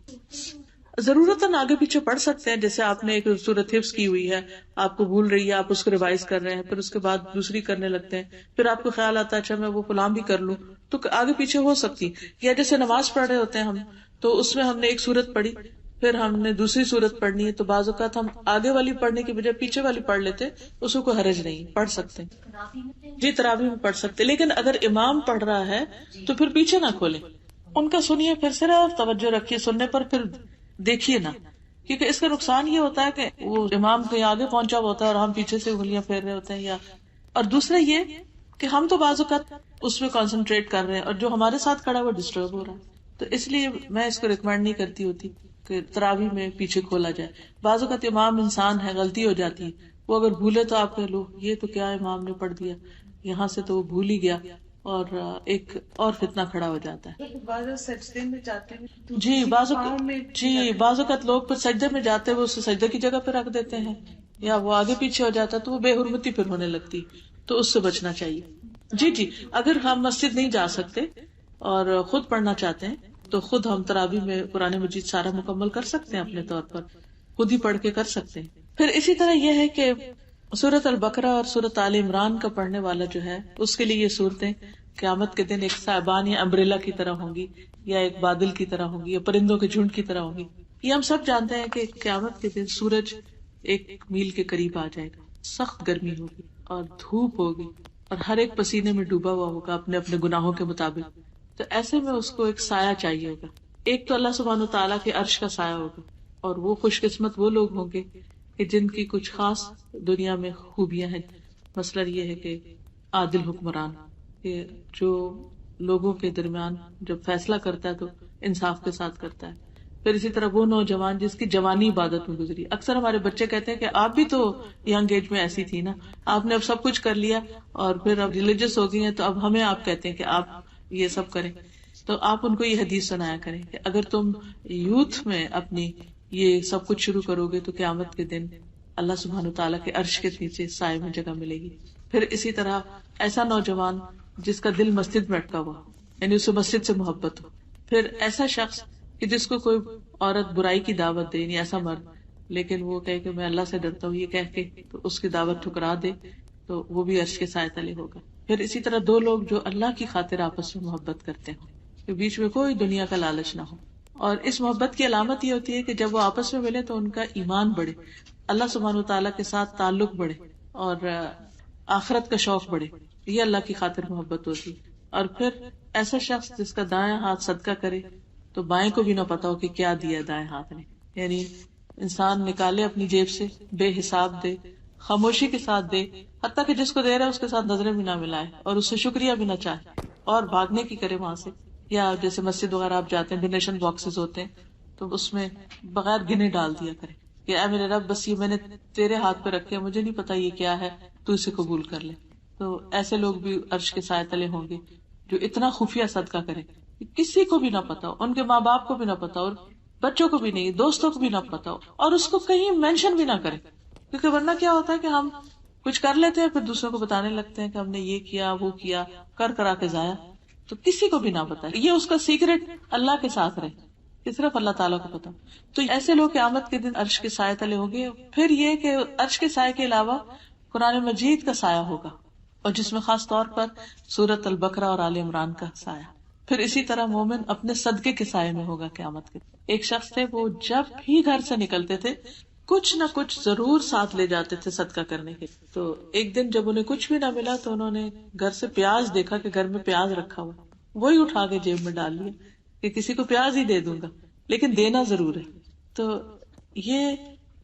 ضرورتاً آگے پیچھے پڑھ سکتے ہیں، جیسے آپ نے ایک سورت حفظ کی ہوئی ہے، آپ کو بھول رہی ہے، آپ اس کو ریوائز کر رہے ہیں، پھر اس کے بعد دوسری کرنے لگتے ہیں، پھر آپ کو خیال آتا ہے اچھا میں وہ فلاں بھی کر لوں، تو آگے پیچھے ہو سکتی. یا جیسے نماز پڑھ رہے ہوتے ہیں ہم، تو اس میں ہم نے ایک سورت پڑھی، پھر ہم نے دوسری سورت پڑھنی ہے، تو بعض اوقات ہم آگے والی پڑھنے کی بجائے پیچھے والی پڑھ لیتے، اس کو کوئی حرج نہیں، پڑھ سکتے. جی تراویح میں پڑھ سکتے، لیکن اگر امام پڑھ رہا ہے تو پھر پیچھے نہ کھولیں، ان کا سنیے، پھر صرف توجہ رکھیے سننے پر، پھر دیکھیے نا، کیونکہ اس کا نقصان یہ ہوتا ہے کہ وہ امام کہیں آگے پہنچا ہوا ہوتا ہے اور ہم پیچھے سے انگلیاں پھیر رہے ہوتے ہیں. یا اور دوسرا یہ کہ ہم تو بعض اوقات اس میں کانسنٹریٹ کر رہے ہیں اور جو ہمارے ساتھ کھڑا ہے وہ ڈسٹرب ہو رہا ہے. تو اس لیے میں اس کو ریکمینڈ نہیں کرتی ہوتی کہ تراویح میں پیچھے کھولا جائے. بعض اوقات امام انسان ہے، غلطی ہو جاتی ہے، وہ اگر بھولے تو آپ کہہ لو یہ تو کیا امام نے پڑھ دیا، یہاں سے تو وہ بھول ہی گیا، اور ایک اور فتنہ کھڑا ہو جاتا ہے. بعض سجدے میں جاتے ہیں جی بعض اوقات لوگ پھر سجدے میں جاتے ہوئے اسے سجدے کی جگہ پہ رکھ دیتے ہیں، یا وہ آگے پیچھے ہو جاتا ہے تو وہ بے حرمتی پھر ہونے لگتی، تو اس سے بچنا چاہیے. جی اگر ہم مسجد نہیں جا سکتے اور خود پڑھنا چاہتے ہیں تو خود ہم تراویح میں قرآن مجید سارا مکمل کر سکتے ہیں، اپنے طور پر خود ہی پڑھ کے کر سکتے ہیں. پھر اسی طرح یہ ہے کہ سورۃ البقرہ اور سورۃ آل عمران کا پڑھنے والا جو ہے اس کے لیے یہ صورتیں قیامت کے دن ایک صاحبان یا امبریلا کی طرح ہوں گی، یا ایک بادل کی طرح ہوں گی، یا پرندوں کے جھنڈ کی طرح ہوں گی. یہ ہم سب جانتے ہیں کہ قیامت کے دن سورج 1 میل کے قریب آ جائے گا، سخت گرمی ہوگی اور دھوپ ہوگی اور ہر ایک پسینے میں ڈوبا ہوا ہوگا اپنے اپنے گناہوں کے مطابق. تو ایسے میں اس کو ایک سایہ چاہیے ہوگا. ایک تو اللہ سبحانہ تعالیٰ کے عرش کا سایہ ہوگا، اور وہ خوش قسمت وہ لوگ ہوں گے کہ جن کی کچھ خاص دنیا میں خوبیاں ہیں. مسئلہ یہ ہے کہ عادل حکمران، کہ جو لوگوں کے درمیان جب فیصلہ کرتا ہے تو انصاف کے ساتھ کرتا ہے. پھر اسی طرح وہ نوجوان جس کی جوانی عبادت میں گزری. اکثر ہمارے بچے کہتے ہیں کہ آپ بھی تو ینگ ایج میں ایسی تھی نا، آپ نے اب سب کچھ کر لیا اور پھر اب ریلیجس ہو گئی ہیں تو اب ہمیں آپ کہتے ہیں کہ آپ یہ سب کریں. تو آپ ان کو یہ حدیث سنایا کریں کہ اگر تم یوتھ میں اپنی یہ سب کچھ شروع کرو گے تو قیامت کے دن اللہ سبحانہ تعالیٰ کے عرش کے نیچے سائے میں جگہ ملے گی. پھر اسی طرح ایسا نوجوان جس کا دل مسجد میں اٹکا ہوا، یعنی اسے مسجد سے محبت ہو. پھر ایسا شخص کہ جس کو کوئی عورت برائی کی دعوت دے، یعنی ایسا مرد، لیکن وہ کہے کہ میں اللہ سے ڈرتا ہوں، یہ کہہ کے تو اس کی دعوت ٹھکرا دے، تو وہ بھی عرش کے سائے تلے ہوگا. پھر اسی طرح 2 لوگ جو اللہ کی خاطر آپس میں محبت کرتے ہوں، کہ بیچ میں کوئی دنیا کا لالچ نہ ہو. اور اس محبت کی علامت یہ ہوتی ہے کہ جب وہ آپس میں ملے تو ان کا ایمان بڑھے، اللہ سبحانہ تعالیٰ کے ساتھ تعلق بڑھے اور آخرت کا شوق بڑھے. یہ اللہ کی خاطر محبت ہوتی. اور پھر ایسا شخص جس کا دائیں ہاتھ صدقہ کرے تو بائیں کو بھی نہ پتا ہو کہ کیا دیا دائیں ہاتھ نے. یعنی انسان نکالے اپنی جیب سے، بے حساب دے، خاموشی کے ساتھ دے، حتیٰ کہ جس کو دے رہا ہے اس کے ساتھ نظریں بھی نہ ملائے اور اس سے شکریہ بھی نہ چاہے اور بھاگنے کی کرے وہاں سے. یا جیسے مسجد وغیرہ آپ جاتے ہیں، ڈونیشن باکسز ہوتے ہیں تو اس میں بغیر گنے ڈال دیا کرے کہ اے میرے رب بس یہ میں نے تیرے ہاتھ پہ رکھے، مجھے نہیں پتا یہ کیا ہے، تو اسے قبول کر لے. تو ایسے لوگ بھی عرش کے سائے تلے ہوں گے جو اتنا خفیہ صدقہ کرے، کسی کو بھی نہ پتا ہو، ان کے ماں باپ کو بھی نہ پتا ہو، اور بچوں کو بھی نہیں، دوستوں کو بھی نہ پتا ہو، اور اس کو کہیں مینشن بھی نہ کرے. کیونکہ ورنہ کیا ہوتا ہے کہ ہم کچھ کر لیتے ہیں پھر دوسروں کو بتانے لگتے ہیں کہ ہم نے یہ کیا وہ کیا، کرا کے ضائع. تو کسی کو بھی نہ بتائے، یہ اس کا سیکرٹ اللہ کے ساتھ رہے کہ صرف اللہ تعالیٰ کو پتا. تو ایسے لوگ قیامت کے دن عرش کے سائے تلے ہوں گے. پھر یہ کہ عرش کے سائے کے علاوہ قرآن مجید کا سایہ ہوگا، اور جس میں خاص طور پر سورۃ البقرہ اور آل عمران کا سایہ. پھر اسی طرح مومن اپنے صدقے کے سائے میں ہوگا قیامت کے. ایک شخص تھے وہ جب بھی گھر سے نکلتے تھے کچھ نہ کچھ ضرور ساتھ لے جاتے تھے صدقہ کرنے کے. تو ایک دن جب انہیں کچھ بھی نہ ملا تو انہوں نے گھر سے پیاز دیکھا کہ گھر میں پیاز رکھا ہوا, وہی اٹھا کے جیب میں ڈال لیا کہ کسی کو پیاز ہی دے دوں گا, لیکن دینا ضرور ہے. تو یہ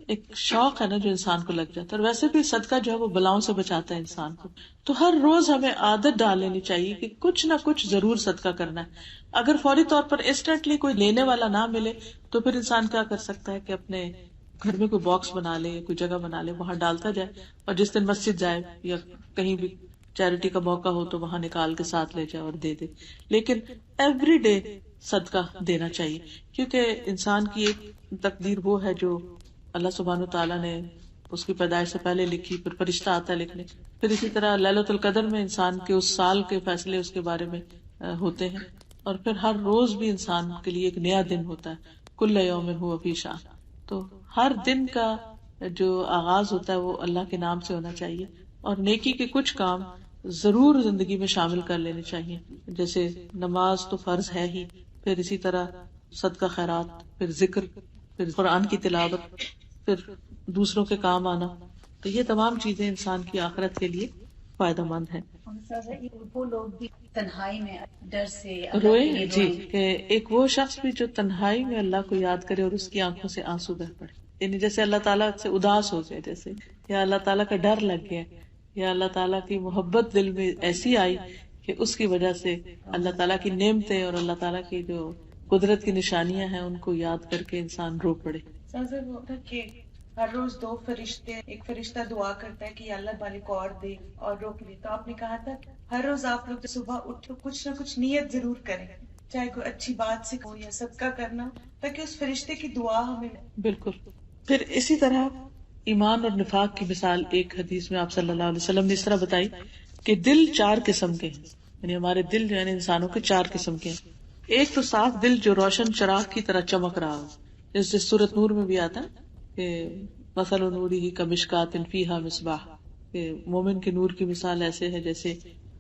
ایک شوق ہے نا جو انسان کو لگ جاتا ہے. اور ویسے بھی صدقہ جو ہے وہ بلاؤں سے بچاتا ہے انسان کو. تو ہر روز ہمیں عادت ڈال لینی چاہیے کہ کچھ نہ کچھ ضرور صدقہ کرنا ہے. اگر فوری طور پر انسٹنٹلی کوئی لینے والا نہ ملے تو پھر انسان کیا کر سکتا ہے کہ اپنے گھر میں کوئی باکس بنا لے, کوئی جگہ بنا لے, وہاں ڈالتا جائے, اور جس دن مسجد جائے یا کہیں بھی چیریٹی کا موقع ہو تو وہاں نکال کے ساتھ لے جائے اور دے دے. لیکن ایوری ڈے صدقہ دینا چاہیے, کیونکہ انسان کی ایک تقدیر وہ ہے جو اللہ سبحانہ وتعالیٰ نے اس کی پیدائش سے پہلے لکھی, پھر فرشتہ آتا ہے لکھنے. پھر اسی طرح لیلۃ القدر میں انسان کے اس سال کے فیصلے اس کے بارے میں ہوتے ہیں. اور پھر ہر روز بھی انسان کے لیے ایک نیا دن ہوتا ہے. کل یوم ہوا فی شأن. تو ہر دن کا جو آغاز ہوتا ہے وہ اللہ کے نام سے ہونا چاہیے, اور نیکی کے کچھ کام ضرور زندگی میں شامل کر لینے چاہیے, جیسے نماز تو فرض ہے ہی, پھر اسی طرح صدقہ خیرات, پھر ذکر, پھر قرآن کی تلاوت, پھر دوسروں کے کام آنا. تو یہ تمام چیزیں انسان کی آخرت کے لیے فائدہ مند ہیں. وہ لوگ بھی تنہائی میں ڈر سے روئے, جی, کہ ایک وہ شخص بھی جو تنہائی میں اللہ کو یاد کرے اور اس کی آنکھوں سے آنسو بہ پڑے, یعنی جیسے اللہ تعالیٰ سے اداس ہو گئے, جیسے یا اللہ تعالیٰ کا ڈر لگ گیا, یا اللہ تعالیٰ کی محبت دل میں ایسی آئی کہ اس کی وجہ سے اللہ تعالیٰ کی نعمتیں اور اللہ تعالیٰ کی جو قدرت کی نشانیاں ہیں ان کو یاد کر کے انسان رو پڑے. ہر روز 2 فرشتے, ایک فرشتہ دعا کرتا ہے کہ اللہ والے کو اور دے اور روک لے. تو آپ نے کہا تھا ہر روز آپ لوگ صبح اٹھ کچھ نہ کچھ نیت ضرور کریں, چاہے کوئی اچھی بات سے ہو یا صدقہ کرنا, تاکہ اس فرشتے کی دعا ہمیں. بالکل. پھر اسی طرح ایمان اور نفاق کی مثال ایک حدیث میں آپ صلی اللہ علیہ وسلم نے اس طرح بتائی کہ دل 4 قسم کے ہیں, یعنی ہمارے دل جو ہے انسانوں کے 4 قسم کے ہیں. ایک تو صاف دل جو روشن چراغ کی طرح چمک رہا ہو, جیسے سورۃ نور میں بھی آتا ہے کہ مثل نورہ کمشکاۃ فیہا مصباح, کہ مومن کے نور کی مثال ایسے ہے جیسے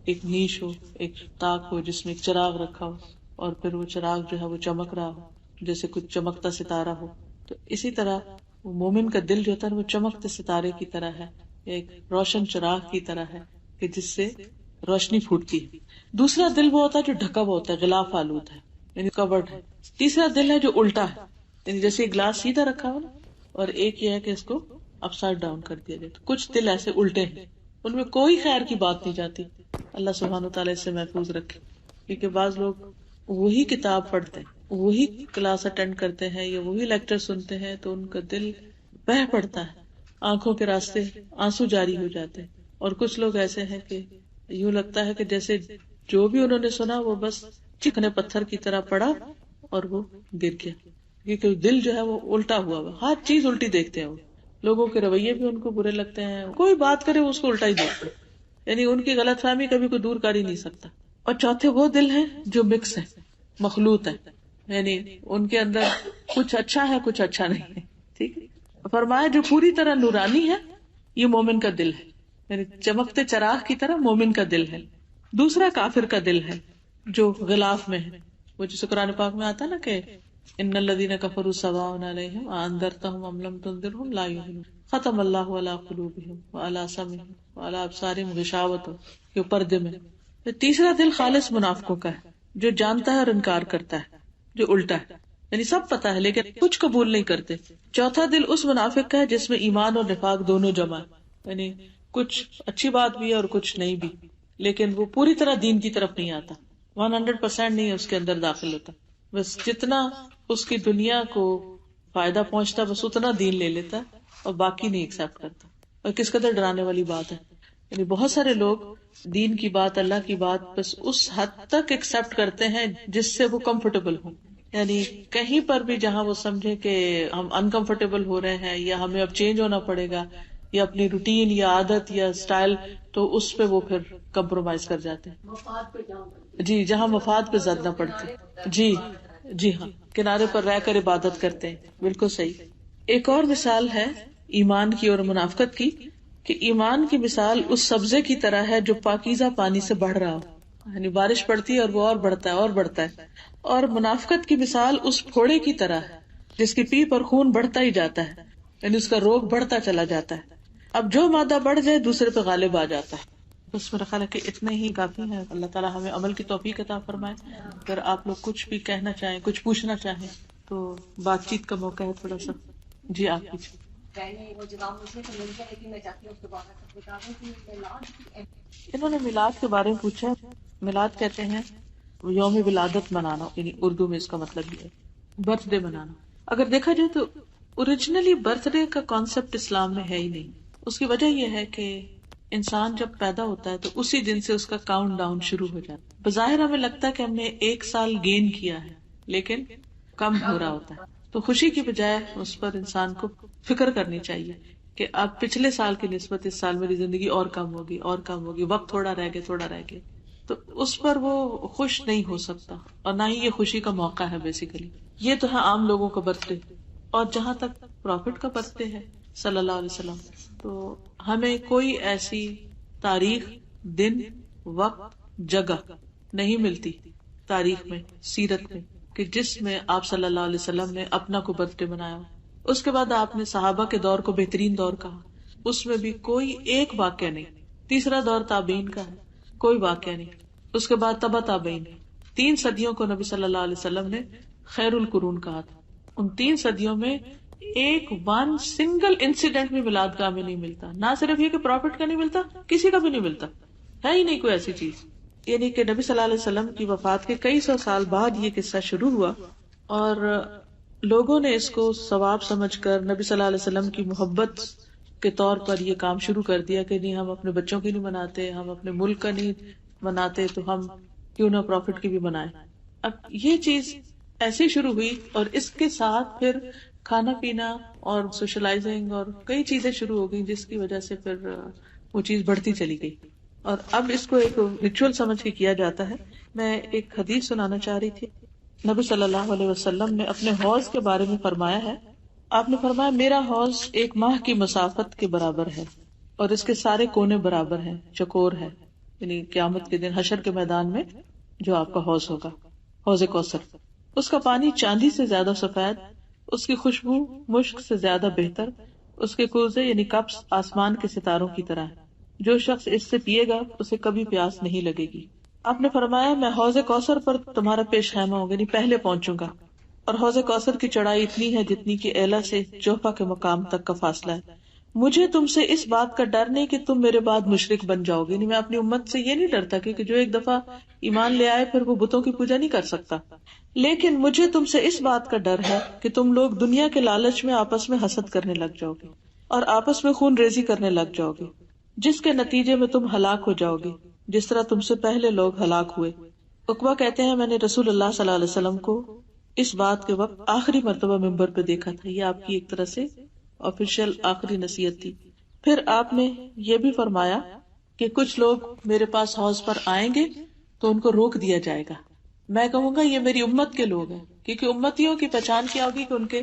ایک نیش ہو, ایک تاک ہو جس میں ایک چراغ رکھا ہو, اور پھر وہ چراغ جو ہے وہ چمک رہا ہو جیسے کچھ چمکتا ستارہ ہو. تو اسی طرح وہ مومن کا دل جو ہوتا ہے وہ چمکتے ستارے کی طرح ہے, ایک روشن چراغ کی طرح ہے کہ جس سے روشنی پھوٹتی ہے. دوسرا دل وہ ہوتا ہے جو ڈھکا ہوا ہوتا ہے, غلاف آلود ہے, یعنی کورڈ ہے. تیسرا دل ہے جو الٹا ہے, یعنی جیسے ایک گلاس سیدھا رکھا ہو نا, اور ایک یہ ہے کہ اس کو اپ سائڈ ڈاؤن کر دیا جائے. کچھ دل ایسے الٹے ہیں, ان میں کوئی خیر کی بات نہیں جاتی. اللہ سبحانہ وتعالیٰ اس سے محفوظ رکھے, کیونکہ بعض لوگ وہی کتاب پڑھتے ہیں, وہی کلاس اٹینڈ کرتے ہیں یا وہی لیکچر سنتے ہیں تو ان کا دل بہہ پڑتا ہے, آنکھوں کے راستے آنسو جاری ہو جاتے ہیں. اور کچھ لوگ ایسے ہیں کہ یوں لگتا ہے کہ جیسے جو بھی انہوں نے سنا وہ بس چکنے پتھر کی طرح پڑا اور وہ گر گیا, کیونکہ دل جو ہے وہ الٹا ہوا ہوا, ہر چیز الٹی دیکھتے ہیں. وہ لوگوں کے رویے بھی ان کو برے لگتے ہیں, کوئی بات کرے وہ اس کو الٹا ہی دیکھتے ہیں, یعنی ان کی غلط فہمی کبھی کوئی دور کر ہی نہیں سکتا. اور چوتھے وہ دل ہیں جو مکس ہے, مخلوط ہے, یعنی ان کے اندر کچھ اچھا ہے کچھ اچھا نہیں ہے. ٹھیک ہے, فرمایا جو پوری طرح نورانی ہے یہ مومن کا دل ہے, یعنی چمکتے چراغ کی طرح مومن کا دل ہے. دوسرا کافر کا دل ہے جو غلاف میں ہے, وہ جسے قرآن پاک میں آتا ہے نا کہ ان الذین کفروا سواء علیہم اانذرتہم ام لم تنذرہم لا یؤمنون, ختم اللہ علی قلوبہم وعلی سمعہم وعلی ابصارہم غشاوۃ, کہ پردے میں. تیسرا دل خالص منافقوں کا ہے جو جانتا ہے اور انکار کرتا ہے, جو الٹا ہے, یعنی سب پتا ہے لیکن کچھ قبول نہیں کرتے. چوتھا دل اس منافق کا ہے جس میں ایمان اور نفاق دونوں جمع ہے, یعنی کچھ اچھی بات بھی ہے اور کچھ نہیں بھی, لیکن وہ پوری طرح دین کی طرف نہیں آتا, 100% نہیں اس کے اندر داخل ہوتا. بس جتنا اس کی دنیا کو فائدہ پہنچتا بس اتنا دین لے لیتا اور باقی نہیں ایکسپٹ کرتا. اور کس قدر ڈرانے والی بات ہے, یعنی بہت سارے لوگ دین کی بات, اللہ کی بات بس اس حد تک ایکسپٹ کرتے ہیں جس سے وہ کمفرٹیبل ہوں, یعنی کہیں پر بھی جہاں وہ سمجھے کہ ہم انکمفرٹیبل ہو رہے ہیں یا ہمیں اب چینج ہونا پڑے گا یا اپنی روٹین یا عادت یا اسٹائل, تو اس پہ وہ پھر کمپرومائز کر جاتے ہیں. جی, جہاں مفاد پہ زد نہ پڑتی. جی ہاں, کنارے پر رہ کر عبادت کرتے ہیں. بالکل صحیح. ایک اور مثال ہے ایمان کی اور منافقت کی, کہ ایمان کی مثال اس سبزے کی طرح ہے جو پاکیزہ پانی سے بڑھ رہا ہو, یعنی بارش پڑتی ہے اور وہ اور بڑھتا ہے اور بڑھتا ہے. اور منافقت کی مثال اس پھوڑے کی طرح ہے جس کی پیپ اور خون بڑھتا ہی جاتا ہے، یعنی اس کا روگ بڑھتا چلا جاتا ہے. اب جو مادہ بڑھ جائے دوسرے پہ غالب آ جاتا ہے. بس میرا خیال ہے کہ اتنے ہی کافی ہیں. اللہ تعالیٰ ہمیں عمل کی توفیق عطا فرمائے. اگر آپ لوگ کچھ بھی کہنا چاہیں، کچھ پوچھنا چاہیں تو بات چیت کا موقع ہے تھوڑا سا. جی آپ پوچھیں. انہوں نے میلاد کے بارے میں پوچھا. میلاد کہتے ہیں یوم ولادت منانا، یعنی اردو میں اس کا مطلب یہ ہے برتھ ڈے منانا. اگر دیکھا جائے تو اوریجنلی برتھ ڈے کا کانسیپٹ اسلام میں ہے ہی نہیں. اس کی وجہ یہ ہے کہ انسان جب پیدا ہوتا ہے تو اسی دن سے اس کا کاؤنٹ ڈاؤن شروع ہو جاتا ہے. بظاہر ہمیں لگتا ہے کہ ہم نے 1 سال گین کیا ہے لیکن کم ہو رہا ہوتا ہے. تو خوشی کی بجائے اس پر انسان کو فکر کرنی چاہیے کہ اب پچھلے سال کی نسبت اس سال میری زندگی اور کم ہوگی اور کم ہوگی، وقت تھوڑا رہ گیا. تو اس پر وہ خوش نہیں ہو سکتا اور نہ ہی یہ خوشی کا موقع ہے. بیسیکلی یہ تو ہے عام لوگوں کا برتھ ڈے. اور جہاں تک پروفٹ کا برتھ ڈے ہے صلی اللہ علیہ وسلم، تو ہمیں کوئی ایسی تاریخ، دن، وقت، جگہ نہیں ملتی تاریخ میں، سیرت میں، کہ جس میں آپ صلی اللہ علیہ وسلم نے اپنا کو برتھ ڈے منایا. اس کے بعد آپ نے صحابہ کے دور کو بہترین دور کہا، اس میں بھی کوئی ایک واقعہ نہیں. تیسرا دور تابعین کا ہے، کوئی واقعہ نہیں. اس کے بعد تبع تابعین. 3 صدیوں کو نبی صلی اللہ علیہ وسلم نے خیر القرون کہا تھا. ان 3 صدیوں میں ایک سنگل انسیڈنٹ بھی میلاد گاہ میں نہیں ملتا. نہ صرف یہ کہ پروفٹ کا نہیں ملتا، کسی کا بھی نہیں ملتا، ہے ہی نہیں کوئی ایسی چیز. یعنی کہ نبی صلی اللہ علیہ وسلم کی وفات کے کئی سو سال بعد یہ قصہ شروع ہوا اور لوگوں نے اس کو ثواب سمجھ کر نبی صلی اللہ علیہ وسلم کی محبت کے طور پر یہ کام شروع کر دیا کہ نہیں، ہم اپنے بچوں کی نہیں مناتے، ہم اپنے ملک کا نہیں مناتے، تو ہم کیوں نہ پروفٹ کی بھی منائیں. اب یہ چیز ایسے شروع ہوئی اور اس کے ساتھ پھر کھانا پینا اور سوشلائزنگ اور کئی چیزیں شروع ہو گئی، جس کی وجہ سے پھر وہ چیز بڑھتی چلی گئی اور اب اس کو ایک ریچول سمجھ کے کیا جاتا ہے. میں ایک حدیث سنانا چاہ رہی تھی. نبی صلی اللہ علیہ وسلم نے اپنے حوض کے بارے میں فرمایا ہے. آپ نے فرمایا میرا حوض 1 ماہ کی مسافت کے برابر ہے اور اس کے سارے کونے برابر ہیں، چکور ہے. یعنی قیامت کے دن حشر کے میدان میں جو آپ کا حوض ہوگا، حوض کوثر، اس کا پانی چاندی سے زیادہ سفید، اس کی خوشبو مشک سے زیادہ بہتر، اس کے کوزے یعنی کپس آسمان کے ستاروں کی طرح ہے. جو شخص اس سے پیے گا اسے کبھی پیاس نہیں لگے گی. آپ نے فرمایا میں حوض کوثر پر تمہارا پیش خیمہ ہوگا، یعنی پہلے پہنچوں گا، اور حوض کوثر کی چڑھائی اتنی ہے جتنی کہ ایلا سے جوفا کے مقام تک کا فاصلہ ہے. مجھے تم سے اس بات کا ڈر نہیں کہ تم میرے بعد مشرک بن جاؤ گے. یعنی میں اپنی امت سے یہ نہیں ڈرتا کہ جو ایک دفعہ ایمان لے آئے پھر وہ بتوں کی پوجا نہیں کر سکتا، لیکن مجھے تم سے اس بات کا ڈر ہے کہ تم لوگ دنیا کے لالچ میں آپس میں حسد کرنے لگ جاؤ گے اور آپس میں خون ریزی کرنے لگ جاؤ گے، جس کے نتیجے میں تم ہلاک ہو جاؤ گے جس طرح تم سے پہلے لوگ ہلاک ہوئے. عقبہ کہتے ہیں میں نے رسول اللہ صلی اللہ علیہ وسلم کو اس بات کے وقت آخری مرتبہ ممبر پہ دیکھا تھا. یہ آپ کی ایک طرح سے آفیشیل آخری نصیحت تھی. پھر آپ نے یہ بھی فرمایا کہ کچھ لوگ میرے پاس حوض پر آئیں گے تو ان کو روک دیا جائے گا. میں کہوں گا یہ میری امت کے لوگ ہیں، کیونکہ امتیوں کی پہچان کیا ہوگی کہ ان کے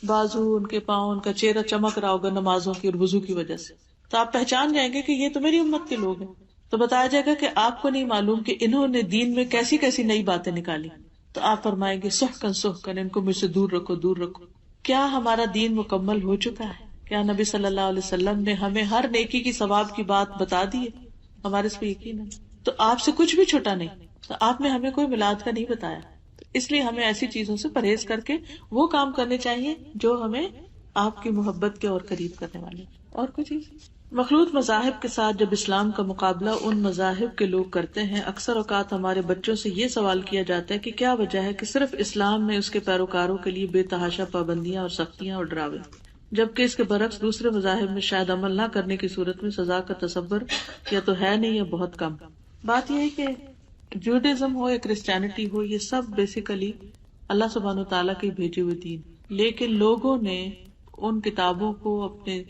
بازو، ان کے پاؤں، ان کا چہرہ چمک رہا ہوگا نمازوں کی اور وضو کی وجہ سے. تو آپ پہچان جائیں گے کہ یہ تو میری امت کے لوگ ہیں. تو بتایا جائے گا کہ آپ کو نہیں معلوم کہ انہوں نے دین میں کیسی کیسی نئی باتیں نکالی. تو آپ فرمائیں گے سحقن ان کو مجھ سے دور رکھو، دور رکھو. کیا ہمارا دین مکمل ہو چکا ہے؟ کیا نبی صلی اللہ علیہ وسلم نے ہمیں ہر نیکی کی ثواب کی بات بتا دی ہے؟ ہمارے اس پہ یقین ہے. تو آپ سے کچھ بھی چھوٹا نہیں. تو آپ نے ہمیں کوئی میلاد کا نہیں بتایا. اس لیے ہمیں ایسی چیزوں سے پرہیز کر کے وہ کام کرنے چاہیے جو ہمیں آپ کی محبت کے اور قریب کرنے والے. اور کوئی چیز مخلوط مذاہب کے ساتھ جب اسلام کا مقابلہ ان مذاہب کے لوگ کرتے ہیں، اکثر اوقات ہمارے بچوں سے یہ سوال کیا جاتا ہے کہ کیا وجہ ہے کہ صرف اسلام میں اس کے پیروکاروں کے لیے بے تحاشا پابندیاں اور سختیاں اور ڈراوے، جبکہ اس کے برعکس دوسرے مذاہب میں شاید عمل نہ کرنے کی صورت میں سزا کا تصور یا تو ہے نہیں یا بہت کم. بات یہ ہے کہ جوڈازم ہو یا کرسچینٹی ہو، یہ سب بیسیکلی اللہ سبحانہ وتعالیٰ کے بھیجے ہوئے دین، لیکن لوگوں نے ان کتابوں کو، اپنے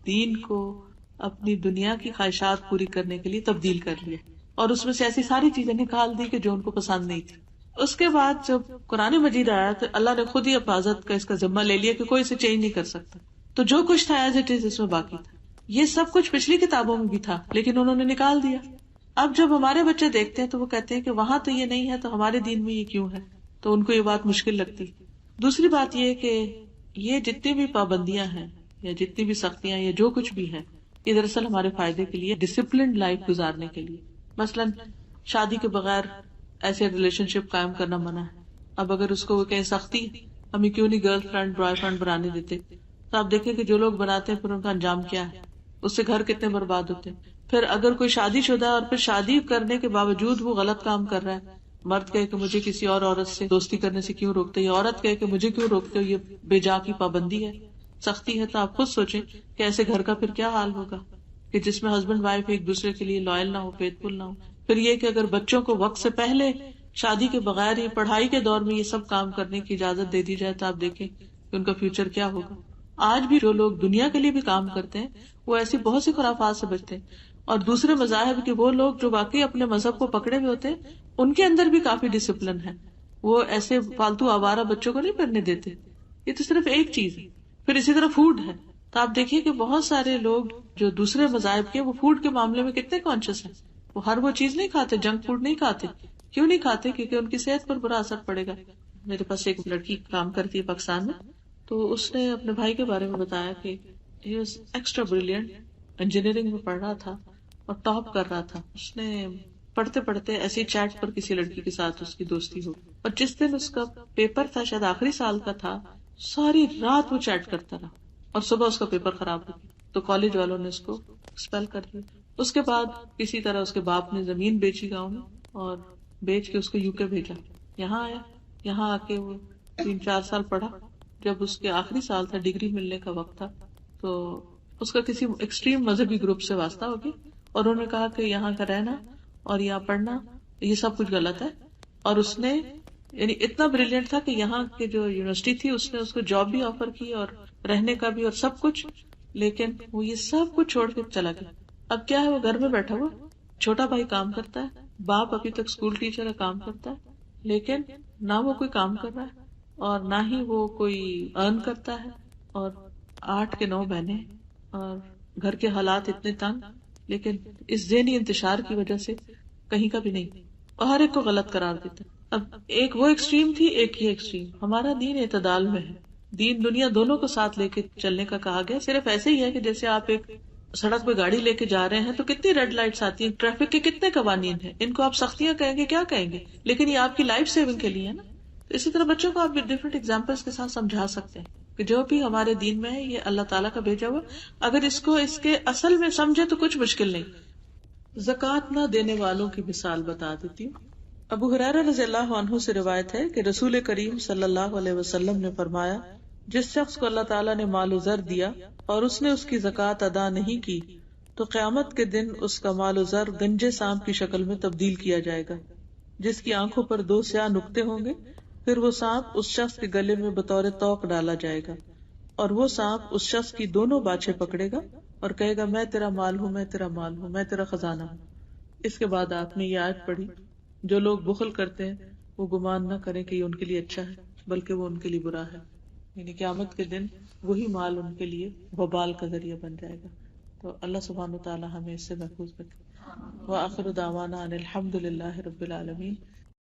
دین کو اپنی دنیا کی خواہشات پوری کرنے کے لیے تبدیل کر لیا اور اس میں سے ایسی ساری چیزیں نکال دی کہ جو ان کو پسند نہیں تھی. اس کے بعد جب قرآن مجید آیا تو اللہ نے خود ہی حفاظت کا اس کا ذمہ لے لیا کہ کوئی اسے چینج نہیں کر سکتا. تو جو کچھ تھا ایز اٹ از اس میں باقی تھا. یہ سب کچھ پچھلی کتابوں میں بھی تھا لیکن انہوں نے نکال دیا. اب جب ہمارے بچے دیکھتے ہیں تو وہ کہتے ہیں کہ وہاں تو یہ نہیں ہے تو ہمارے دین میں یہ کیوں ہے، تو ان کو یہ بات مشکل لگتی. دوسری بات یہ کہ یہ جتنی بھی پابندیاں ہیں یا جتنی بھی سختیاں یا جو کچھ بھی ہے، یہ دراصل ہمارے فائدے کے لیے، ڈسپلنڈ لائف گزارنے کے لیے. مثلاً شادی کے بغیر ایسے ریلیشن شپ قائم کرنا منع ہے. اب اگر اس کو وہ کہیں سختی ہمیں کیوں نہیں گرل فرینڈ بوائے فرینڈ بنانے دیتے، تو آپ دیکھیں کہ جو لوگ بناتے ہیں پھر ان کا انجام کیا ہے، اس سے گھر کتنے برباد ہوتے ہیں. پھر اگر کوئی شادی شدہ ہے اور پھر شادی کرنے کے باوجود وہ غلط کام کر رہا ہے، مرد کہے کہ مجھے کسی اور عورت سے دوستی کرنے سے کیوں روکتے، یا عورت کہے کہ مجھے کیوں روکتے ہو، یہ بے جا کی پابندی ہے، سختی ہے. تو آپ خود سوچیں کہ ایسے گھر کا پھر کیا حال ہوگا کہ جس میں ہسبینڈ وائف ایک دوسرے کے لیے لائل نہ ہو، فیتھفل نہ ہو. پھر یہ کہ اگر بچوں کو وقت سے پہلے شادی کے بغیر ہی پڑھائی کے دور میں یہ سب کام کرنے کی اجازت دے دی جائے تو آپ دیکھیں کہ ان کا فیوچر کیا ہوگا. آج بھی جو لوگ دنیا کے لیے بھی کام کرتے ہیں وہ ایسی بہت سی خرافات سے بچتے ہیں، اور دوسرے مذاہب کے وہ لوگ جو واقعی اپنے مذہب کو پکڑے ہوئے ہوتے ہیں ان کے اندر بھی کافی ڈسپلن ہے، وہ ایسے فالتو آوارہ بچوں کو نہیں پڑھنے دیتے. یہ تو صرف ایک چیز ہے. پھر اسی طرح فوڈ ہے، تو آپ دیکھیے کہ بہت سارے لوگ جو دوسرے مذاہب کے وہ فوڈ کے معاملے میں کتنے کانشیس ہیں. وہ ہر وہ چیز نہیں کھاتے، جنک فوڈ نہیں کھاتے. کیوں نہیں کھاتے؟ کیونکہ ان کی صحت پر برا اثر پڑے گا. میرے پاس ایک لڑکی کام کرتی ہے پاکستان میں، تو اس نے اپنے بھائی کے بارے میں بتایا کہ he was extra brilliant, engineering میں پڑھ رہا تھا اور ٹاپ کر رہا تھا. اس نے پڑھتے پڑھتے ایسی چیٹ پر کسی لڑکی کے ساتھ اس کی دوستی ہو، اور جس دن اس کا پیپر تھا، شاید آخری سال کا تھا، ساری رات وہ چیٹ کرتا رہا اور صبح اس کا پیپر خراب ہو گیا تو کالج والوں نے اس کو ایکسپیل کر دیا. اس کے بعد کسی طرح اس کے باپ نے زمین بیچی گاؤں میں اور بیچ کے اس کو یو کے بھیجا. یہاں آیا، یہاں آ کے وہ 3-4 سال پڑھا. جب اس کے آخری سال تھا، ڈگری ملنے کا وقت تھا، تو اس کا کسی ایکسٹریم مذہبی گروپ سے واسطہ ہو گئی اور انہوں نے کہا کہ یہاں کا رہنا اور یہاں پڑھنا یہ سب کچھ غلط ہے. اور اس نے یعنی اتنا بریلینٹ تھا کہ یہاں کے جو یونیورسٹی تھی اس نے اس کو جاب بھی آفر کی اور رہنے کا بھی اور سب کچھ، لیکن وہ یہ سب کچھ چھوڑ کے چلا گیا. اب کیا ہے، وہ گھر میں بیٹھا ہوا، چھوٹا بھائی کام کرتا ہے، باپ ابھی تک اسکول ٹیچر ہے، کام کرتا ہے، لیکن نہ وہ کوئی کام کر رہا ہے اور نہ ہی وہ کوئی ارن کرتا ہے، اور 8 کے 9 بہنیں اور گھر کے حالات اتنے تنگ، لیکن اس ذہنی انتشار کی وجہ سے کہیں کا بھی نہیں، اور ہر ایک کو غلط قرار دیتا. اب ایک وہ ایکسٹریم تھی، ایک یہ ایکسٹریم. ہمارا دین اعتدال میں ہے، دین دنیا دونوں کو ساتھ لے کے چلنے کا کہا گیا. صرف ایسے ہی ہے کہ جیسے آپ ایک سڑک پہ گاڑی لے کے جا رہے ہیں تو کتنی ریڈ لائٹس آتی ہیں، ٹریفک کے کتنے قوانین ہیں، ان کو آپ سختیاں کہیں گے کیا کہیں گے، لیکن یہ آپ کی لائف سیونگ کے لیے ہے نا. تو اسی طرح بچوں کو آپ ڈفرینٹ ایگزامپلس کے ساتھ سمجھا سکتے ہیں کہ جو بھی ہمارے دین میں ہے یہ اللہ تعالیٰ کا بھیجا ہوا، اگر اس کو اس کے اصل میں سمجھے تو کچھ مشکل نہیں. زکوٰۃ نہ دینے والوں کی مثال بتا دیتی ہوں. ابو ہریرہ رضی اللہ عنہ سے روایت ہے کہ رسول کریم صلی اللہ علیہ وسلم نے فرمایا، جس شخص کو اللہ تعالیٰ نے مال و زر دیا اور اس نے اس کی زکوٰۃ ادا نہیں کی تو قیامت کے دن اس کا مال و زر گنجے سانپ کی شکل میں تبدیل کیا جائے گا، جس کی آنکھوں پر 2 سیاہ نقطے ہوں گے. پھر وہ سانپ اس شخص کے گلے میں بطور توق ڈالا جائے گا، اور وہ سانپ اس شخص کی دونوں باچھیں پکڑے گا اور کہے گا، میں تیرا مال ہوں، میں تیرا مال ہوں، میں تیرا خزانہ ہوں. اس کے بعد آپ نے یہ آیت پڑھی، جو لوگ بخل کرتے ہیں وہ گمان نہ کریں کہ یہ ان کے لیے اچھا ہے، بلکہ وہ ان کے لیے برا ہے. یعنی قیامت کے دن وہی مال ان کے لیے وبال کا ذریعہ بن جائے گا. تو اللہ سبحانہ وتعالی ہمیں اس سے محفوظ رکھے. وآخر دعوانا ان الحمد للہ رب العالمین.